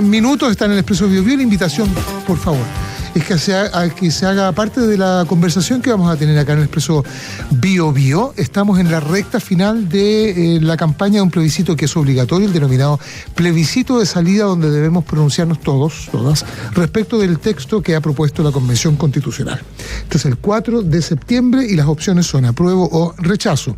Minutos está en el Expreso Biobío. La invitación, por favor, es que se haga parte de la conversación que vamos a tener acá en el Expreso Biobío. Estamos en la recta final de la campaña de un plebiscito que es obligatorio, el denominado plebiscito de salida, donde debemos pronunciarnos todas, respecto del texto que ha propuesto la Convención Constitucional. Este es el 4 de septiembre y las opciones son apruebo o rechazo.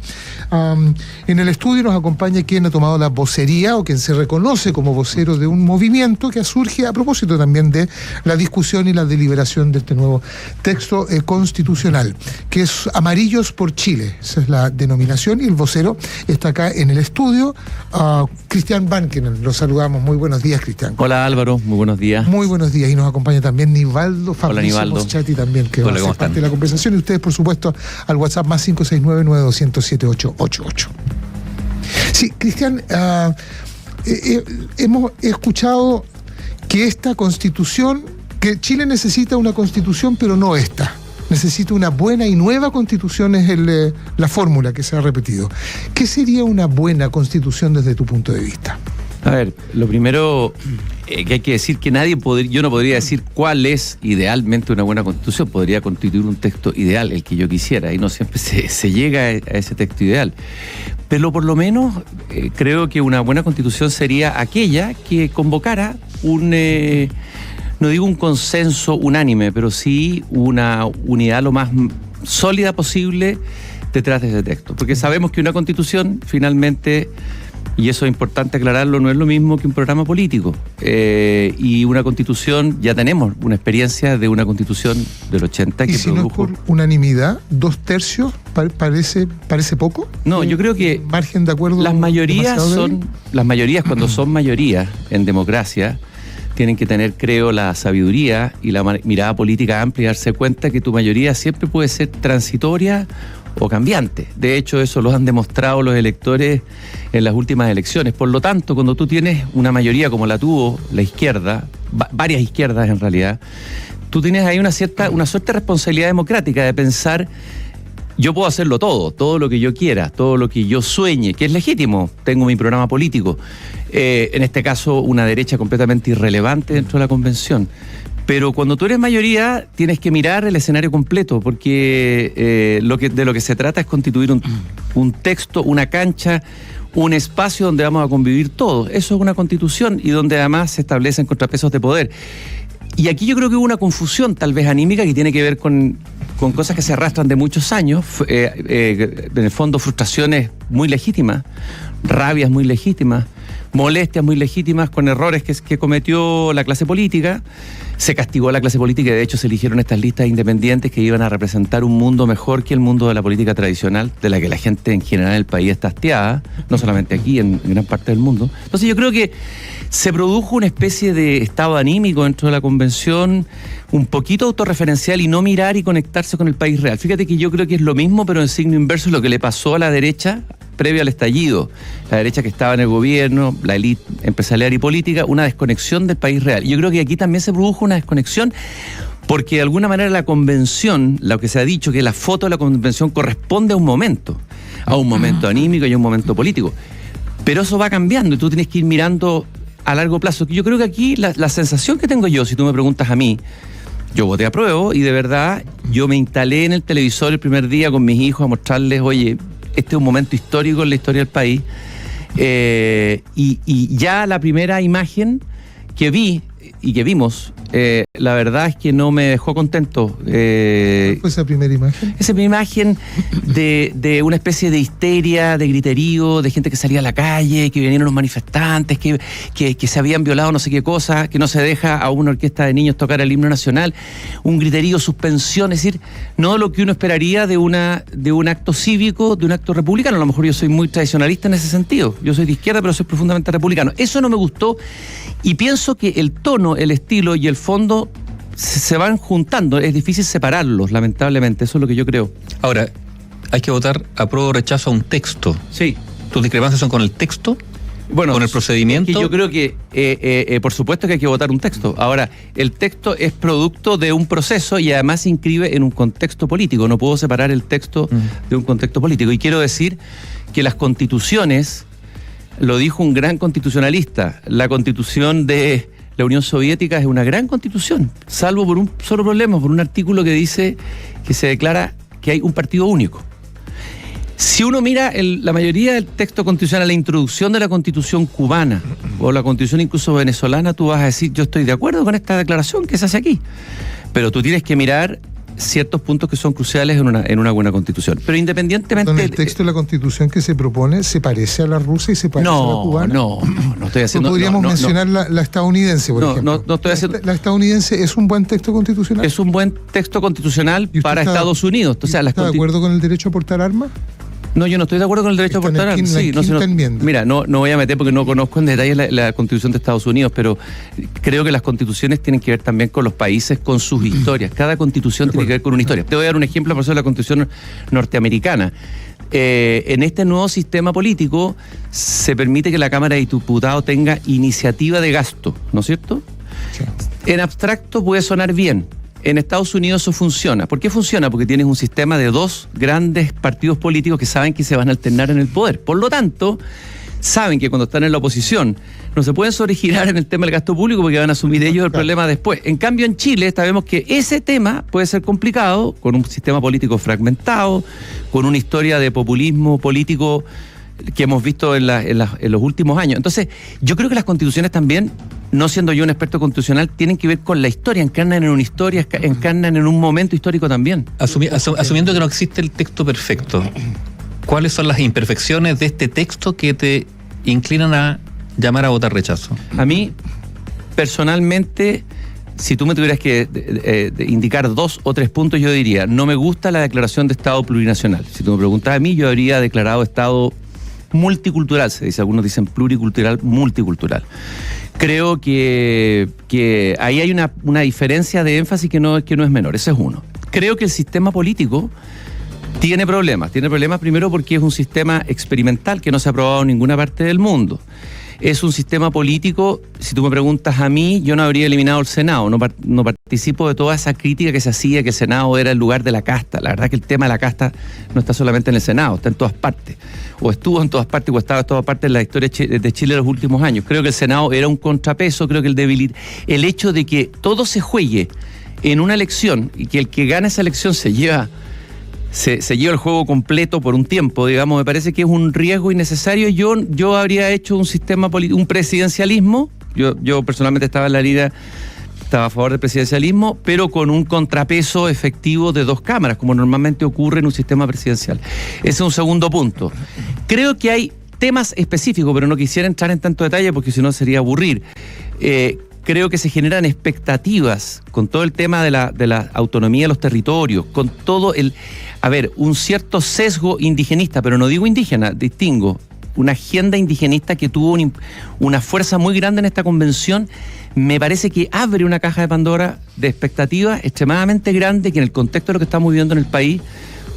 En el estudio nos acompaña quien ha tomado la vocería o quien se reconoce como vocero de un movimiento que surge a propósito también de la discusión y la deliberación de este nuevo texto constitucional, que es Amarillos por Chile. Esa es la denominación, y el vocero está acá en el estudio, Cristian Banken. Lo saludamos. Muy buenos días, Cristian. Hola, Álvaro, muy buenos días. Muy buenos días, y nos acompaña también Nivaldo Fabricio Moschati también, que va a ser parte de la conversación, y ustedes, por supuesto, al WhatsApp más 569-9200-7888. Sí, Cristian, hemos escuchado que esta constitución, que Chile necesita una constitución, pero no esta. Necesita una buena y nueva constitución, es la fórmula que se ha repetido. ¿Qué sería una buena constitución desde tu punto de vista? A ver, lo primero que hay que decir que yo no podría decir cuál es idealmente una buena constitución. Podría constituir un texto ideal, el que yo quisiera, y no siempre se llega a ese texto ideal. Pero por lo menos creo que una buena constitución sería aquella que convocara no digo un consenso unánime, pero sí una unidad lo más sólida posible detrás de ese texto. Porque sabemos que una constitución, finalmente, y eso es importante aclararlo, no es lo mismo que un programa político. Y una constitución, ya tenemos una experiencia de una constitución del 80 que ¿Y si produjo... no es por unanimidad, 2/3 parece poco? No, yo creo que margen de acuerdo. Las mayorías cuando son mayorías en democracia, tienen que tener, creo, la sabiduría y la mirada política amplia y darse cuenta que tu mayoría siempre puede ser transitoria o cambiante. De hecho, eso lo han demostrado los electores en las últimas elecciones. Por lo tanto, cuando tú tienes una mayoría como la tuvo la izquierda, varias izquierdas en realidad, tú tienes ahí una suerte de responsabilidad democrática de pensar: yo puedo hacerlo todo lo que yo quiera, todo lo que yo sueñe, que es legítimo, tengo mi programa político. En este caso, una derecha completamente irrelevante dentro de la convención. Pero cuando tú eres mayoría, tienes que mirar el escenario completo, porque de lo que se trata es constituir un texto, una cancha, un espacio donde vamos a convivir todos. Eso es una constitución, y donde además se establecen contrapesos de poder. Y aquí yo creo que hubo una confusión tal vez anímica que tiene que ver con cosas que se arrastran de muchos años, en el fondo frustraciones muy legítimas, rabias muy legítimas, molestias muy legítimas con errores que cometió la clase política. Se castigó a la clase política y de hecho se eligieron estas listas independientes que iban a representar un mundo mejor que el mundo de la política tradicional, de la que la gente en general en el país está hastiada, no solamente aquí, en gran parte del mundo. Entonces yo creo que se produjo una especie de estado anímico dentro de la convención, un poquito autorreferencial, y no mirar y conectarse con el país real. Fíjate que yo creo que es lo mismo, pero en signo inverso, es lo que le pasó a la derecha previo al estallido. La derecha que estaba en el gobierno, la élite empresarial y política, una desconexión del país real. Y yo creo que aquí también se produjo una desconexión, porque de alguna manera la convención, lo que se ha dicho, que la foto de la convención corresponde a un momento anímico y a un momento político. Pero eso va cambiando y tú tienes que ir mirando a largo plazo. Yo creo que aquí la sensación que tengo yo, si tú me preguntas a mí, yo voté apruebo, y de verdad yo me instalé en el televisor el primer día con mis hijos a mostrarles: oye, este es un momento histórico en la historia del país. Y ya la primera imagen que vi y que vimos, la verdad es que no me dejó contento. ¿Cuál fue esa primera imagen? Esa primera imagen de una especie de histeria, de griterío, de gente que salía a la calle, que venían los manifestantes, que se habían violado no sé qué cosa, que no se deja a una orquesta de niños tocar el himno nacional, un griterío, suspensión, es decir, no lo que uno esperaría de un acto cívico, de un acto republicano. A lo mejor yo soy muy tradicionalista en ese sentido, yo soy de izquierda, pero soy profundamente republicano. Eso no me gustó, y pienso que el tono, el estilo y el fondo se van juntando. Es difícil separarlos, lamentablemente. Eso es lo que yo creo. Ahora, hay que votar apruebo o rechazo a un texto. Sí. ¿Tus discrepancias son con el texto? Bueno, ¿con el procedimiento? Es que yo creo que, por supuesto que hay que votar un texto. Ahora, el texto es producto de un proceso y además se inscribe en un contexto político. No puedo separar el texto de un contexto político. Y quiero decir que las constituciones, lo dijo un gran constitucionalista, la constitución de la Unión Soviética es una gran constitución, salvo por un solo problema, por un artículo que dice que se declara que hay un partido único. Si uno mira la mayoría del texto constitucional, la introducción de la constitución cubana o la constitución incluso venezolana, tú vas a decir, yo estoy de acuerdo con esta declaración que se hace aquí. Pero tú tienes que mirar ciertos puntos que son cruciales en una buena constitución. Pero independientemente... ¿El texto de la constitución que se propone se parece a la rusa y se parece a la cubana? No estoy haciendo... Podríamos mencionar la estadounidense, por ejemplo. No estoy haciendo... ¿La estadounidense es un buen texto constitucional? Es un buen texto constitucional para Estados Unidos. O sea, ¿Está de acuerdo con el derecho a portar armas? No, yo no estoy de acuerdo con el derecho a portar armas. Sí, mira, no voy a meter porque no conozco en detalle la Constitución de Estados Unidos, pero creo que las constituciones tienen que ver también con los países, con sus historias. Cada constitución tiene que ver con una historia. Te voy a dar un ejemplo, por ejemplo, de la Constitución norteamericana. En este nuevo sistema político se permite que la Cámara de Diputados tenga iniciativa de gasto, ¿no es cierto? Sí. En abstracto puede sonar bien. En Estados Unidos eso funciona. ¿Por qué funciona? Porque tienes un sistema de dos grandes partidos políticos que saben que se van a alternar en el poder. Por lo tanto, saben que cuando están en la oposición no se pueden sobregirar en el tema del gasto público porque van a asumir ellos el problema después. En cambio, en Chile sabemos que ese tema puede ser complicado, con un sistema político fragmentado, con una historia de populismo político que hemos visto en los últimos años. Entonces, yo creo que las constituciones también, no siendo yo un experto constitucional, tienen que ver con la historia, encarnan en una historia, encarnan en un momento histórico también. Asumiendo que no existe el texto perfecto, ¿cuáles son las imperfecciones de este texto que te inclinan a llamar a votar rechazo? A mí, personalmente, si tú me tuvieras que indicar 2 o 3 puntos, yo diría, no me gusta la declaración de Estado plurinacional. Si tú me preguntas a mí, yo habría declarado Estado multicultural, se dice, algunos dicen pluricultural, multicultural. Creo que ahí hay una diferencia de énfasis que no es menor, ese es uno. Creo que el sistema político tiene problemas primero porque es un sistema experimental que no se ha aprobado en ninguna parte del mundo. Es un sistema político, si tú me preguntas a mí, yo no habría eliminado el Senado, no participo de toda esa crítica que se hacía, que el Senado era el lugar de la casta. La verdad que el tema de la casta no está solamente en el Senado, está en todas partes. O estuvo en todas partes o estaba en todas partes en la historia de Chile en los últimos años. Creo que el Senado era un contrapeso, creo que el hecho de que todo se juegue en una elección y que el que gana esa elección se lleva el juego completo por un tiempo, digamos, me parece que es un riesgo innecesario. Yo habría hecho un sistema político, un presidencialismo. Yo personalmente estaba en la liga, estaba a favor del presidencialismo, pero con un contrapeso efectivo de 2 cámaras, como normalmente ocurre en un sistema presidencial. Ese es un segundo punto. Creo que hay temas específicos, pero no quisiera entrar en tanto detalle porque si no sería aburrir. Creo que se generan expectativas con todo el tema de la autonomía de los territorios, con todo un cierto sesgo indigenista, pero no digo indígena, distingo, una agenda indigenista que tuvo una fuerza muy grande en esta convención. Me parece que abre una caja de Pandora de expectativas extremadamente grande que en el contexto de lo que estamos viviendo en el país,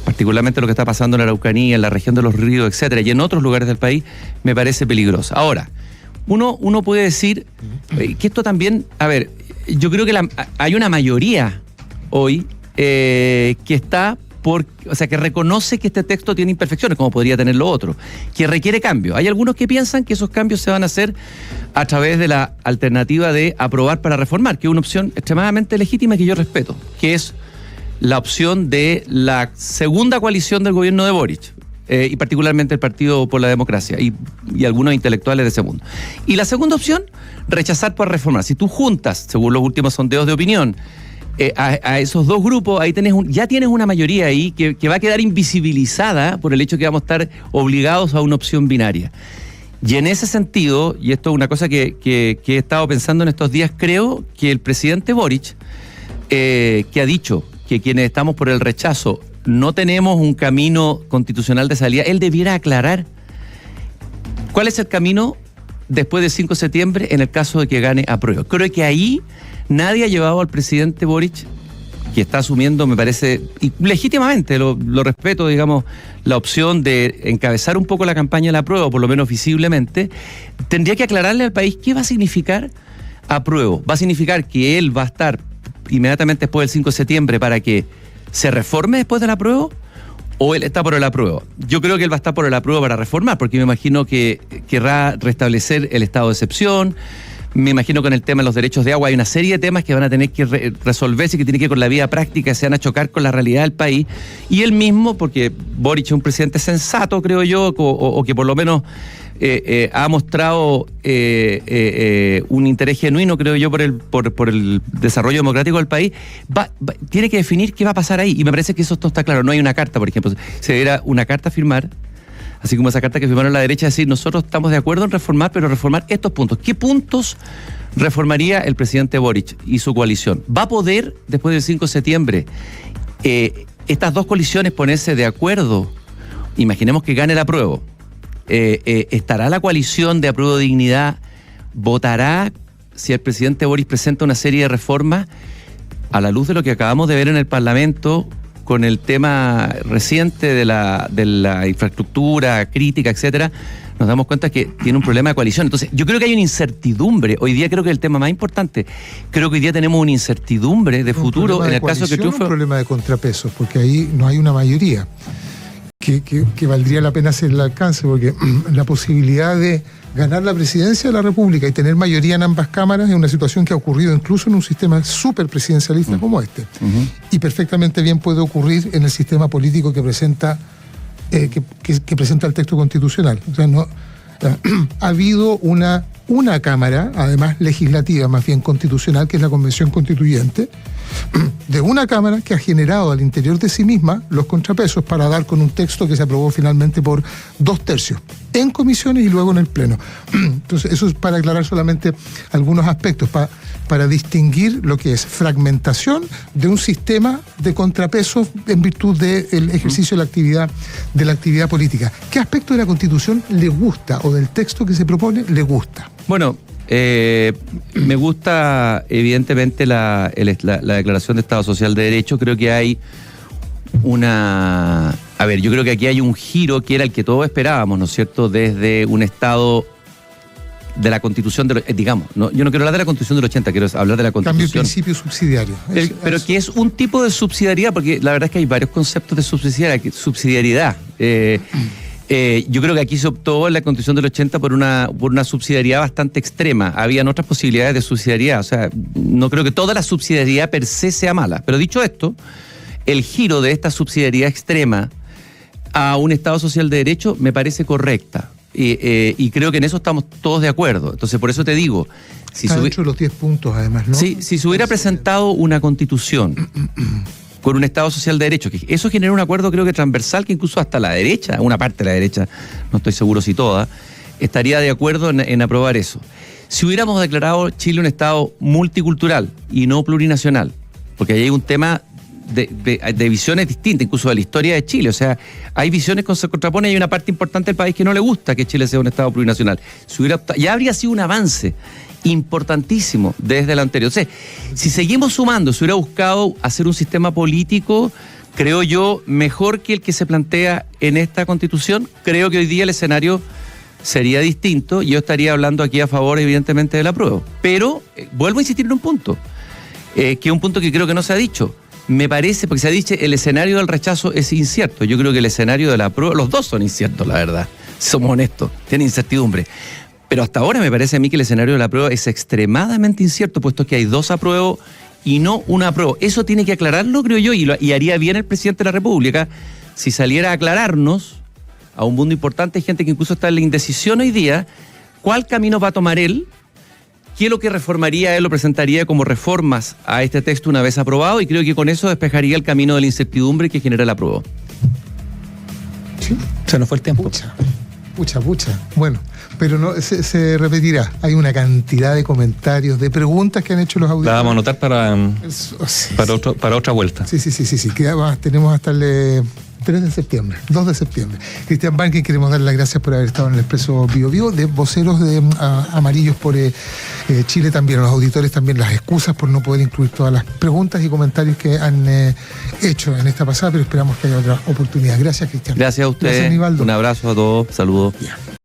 particularmente lo que está pasando en la Araucanía, en la región de los ríos, etcétera, y en otros lugares del país, me parece peligrosa. Ahora, uno puede decir que esto también, yo creo que hay una mayoría hoy que está que reconoce que este texto tiene imperfecciones, como podría tener lo otro, que requiere cambio. Hay algunos que piensan que esos cambios se van a hacer a través de la alternativa de aprobar para reformar, que es una opción extremadamente legítima y que yo respeto, que es la opción de la segunda coalición del gobierno de Boric. Y particularmente el Partido por la Democracia y algunos intelectuales de ese mundo. Y la segunda opción, rechazar por reformar. Si tú juntas, según los últimos sondeos de opinión, a esos dos grupos, ahí ya tienes una mayoría ahí que va a quedar invisibilizada por el hecho que vamos a estar obligados a una opción binaria. Y en ese sentido, y esto es una cosa que he estado pensando en estos días, creo que el presidente Boric, que ha dicho que quienes estamos por el rechazo no tenemos un camino constitucional de salida, él debiera aclarar cuál es el camino después del 5 de septiembre en el caso de que gane apruebo. Creo que ahí nadie ha llevado al presidente Boric, que está asumiendo, me parece, y legítimamente, lo respeto, digamos, la opción de encabezar un poco la campaña de la apruebo, por lo menos visiblemente, tendría que aclararle al país qué va a significar apruebo. ¿Va a significar que él va a estar inmediatamente después del 5 de septiembre para que se reforme después del apruebo, o él está por el apruebo? Yo creo que él va a estar por el apruebo para reformar, porque me imagino que querrá restablecer el estado de excepción, Me imagino con el tema de los derechos de agua hay una serie de temas que van a tener que resolverse, que tienen que ver con la vida práctica, se van a chocar con la realidad del país. Y él mismo, porque Boric es un presidente sensato, creo yo, o que por lo menos ha mostrado un interés genuino, creo yo, por el desarrollo democrático del país, tiene que definir qué va a pasar ahí. Y me parece que eso no está claro. No hay una carta, por ejemplo. Se debería una carta a firmar, así como esa carta que firmaron la derecha, decir, nosotros estamos de acuerdo en reformar, pero reformar estos puntos. ¿Qué puntos reformaría el presidente Boric y su coalición? ¿Va a poder, después del 5 de septiembre, estas dos coaliciones ponerse de acuerdo? Imaginemos que gane el apruebo. ¿Estará la coalición de Apruebo Dignidad? ¿Votará si el presidente Boric presenta una serie de reformas? A la luz de lo que acabamos de ver en el Parlamento, con el tema reciente de la infraestructura crítica, etcétera, nos damos cuenta que tiene un problema de coalición. Entonces, yo creo que hay una incertidumbre. Hoy día creo que es el tema más importante. Creo que hoy día tenemos una incertidumbre de futuro en el caso que triunfe. Un problema de contrapesos, porque ahí no hay una mayoría que valdría la pena hacer el alcance, porque la posibilidad de ganar la presidencia de la República y tener mayoría en ambas cámaras es una situación que ha ocurrido incluso en un sistema súper presidencialista como este. Y perfectamente bien puede ocurrir en el sistema político que presenta el texto constitucional. O sea, ha habido una cámara, además legislativa, más bien constitucional, que es la Convención Constituyente, de una cámara que ha generado al interior de sí misma los contrapesos para dar con un texto que se aprobó finalmente por 2/3 en comisiones y luego en el Pleno. Entonces, eso es para aclarar solamente algunos aspectos, para distinguir lo que es fragmentación de un sistema de contrapesos en virtud del ejercicio de la actividad política. ¿Qué aspecto de la Constitución le gusta o del texto que se propone le gusta? Bueno, me gusta evidentemente la Declaración de Estado Social de Derecho. Creo que hay yo creo que aquí hay un giro que era el que todos esperábamos, ¿no es cierto?, desde un Estado de la Constitución, digamos, yo no quiero hablar de la Constitución del 80, quiero hablar de la Constitución. Cambio de principio subsidiario. Pero que es un tipo de subsidiariedad, porque la verdad es que hay varios conceptos de subsidiariedad. Yo creo que aquí se optó en la Constitución del 80 por una subsidiariedad bastante extrema. Habían otras posibilidades de subsidiariedad. O sea, no creo que toda la subsidiariedad per se sea mala. Pero dicho esto, el giro de esta subsidiariedad extrema a un Estado social de derecho me parece correcta. Y creo que en eso estamos todos de acuerdo. Entonces, por eso te digo... Está dentro de los 10 puntos, además, ¿no? Si se hubiera presentado una constitución con un Estado social de derecho, que eso genera un acuerdo, creo que transversal, que incluso hasta la derecha, una parte de la derecha, no estoy seguro si toda, estaría de acuerdo en aprobar eso. Si hubiéramos declarado Chile un Estado multicultural y no plurinacional, porque ahí hay un tema de visiones distintas, incluso de la historia de Chile. O sea, hay visiones que se contraponen y hay una parte importante del país que no le gusta que Chile sea un Estado plurinacional. Ya habría sido un avance importantísimo desde el anterior. O sea, si seguimos sumando, se hubiera buscado hacer un sistema político, creo yo, mejor que el que se plantea en esta Constitución. Creo que hoy día el escenario sería distinto. Yo estaría hablando aquí a favor, evidentemente, del apruebo. Pero vuelvo a insistir en un punto, que es un punto que creo que no se ha dicho. Me parece, porque se ha dicho, el escenario del rechazo es incierto. Yo creo que el escenario del apruebo, los dos son inciertos, la verdad. Somos honestos, tiene incertidumbre. Pero hasta ahora me parece a mí que el escenario del apruebo es extremadamente incierto, puesto que hay 2 apruebos y no un apruebo. Eso tiene que aclararlo, creo yo, y haría bien el presidente de la República si saliera a aclararnos a un mundo importante. Hay gente que incluso está en la indecisión hoy día. ¿Cuál camino va a tomar él? ¿Qué es lo que reformaría él o presentaría como reformas a este texto una vez aprobado? Y creo que con eso despejaría el camino de la incertidumbre que genera el apruebo. Sí. Se nos fue el tiempo. Pucha. Bueno, pero no se repetirá. Hay una cantidad de comentarios, de preguntas que han hecho los auditores. La vamos a anotar para otra vuelta. Sí. Tenemos hasta el 3 de septiembre, 2 de septiembre. Cristian Banqui, queremos dar las gracias por haber estado en el Expreso Bio Bio, de voceros de Amarillos por Chile también, a los auditores también las excusas por no poder incluir todas las preguntas y comentarios que han hecho en esta pasada, pero esperamos que haya otra oportunidad. Gracias, Cristian. Gracias a ustedes. Gracias, Nivaldo. Un abrazo a todos. Saludos. Yeah.